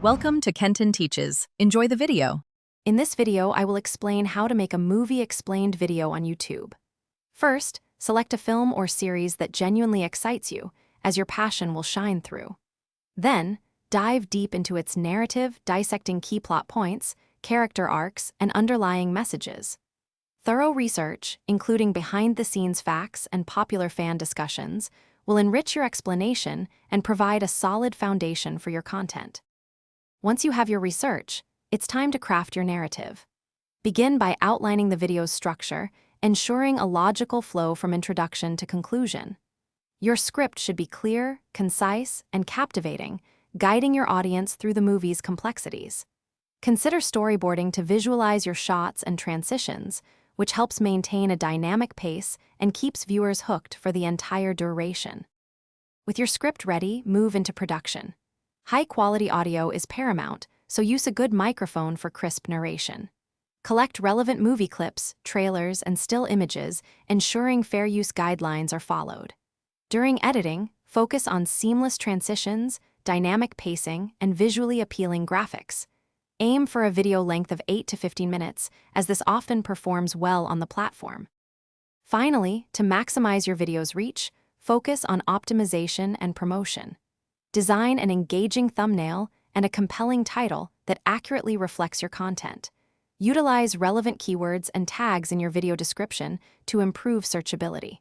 Welcome to Kenton Teaches. Enjoy the video. In this video, I will explain how to make a movie explained video on YouTube. First, select a film or series that genuinely excites you, as your passion will shine through. Then, dive deep into its narrative, dissecting key plot points, character arcs, and underlying messages. Thorough research, including behind-the-scenes facts and popular fan discussions, will enrich your explanation and provide a solid foundation for your content. Once you have your research, it's time to craft your narrative. Begin by outlining the video's structure, ensuring a logical flow from introduction to conclusion. Your script should be clear, concise, and captivating, guiding your audience through the movie's complexities. Consider storyboarding to visualize your shots and transitions, which helps maintain a dynamic pace and keeps viewers hooked for the entire duration. With your script ready, move into production. High-quality audio is paramount, so use a good microphone for crisp narration. Collect relevant movie clips, trailers, and still images, ensuring fair use guidelines are followed. During editing, focus on seamless transitions, dynamic pacing, and visually appealing graphics. Aim for a video length of 8 to 15 minutes, as this often performs well on the platform. Finally, to maximize your video's reach, focus on optimization and promotion. Design an engaging thumbnail and a compelling title that accurately reflects your content. Utilize relevant keywords and tags in your video description to improve searchability.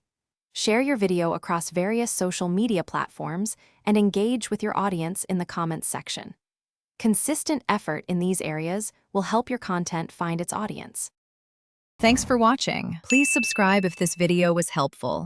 Share your video across various social media platforms and engage with your audience in the comments section. Consistent effort in these areas will help your content find its audience. Thanks for watching. Please subscribe if this video was helpful.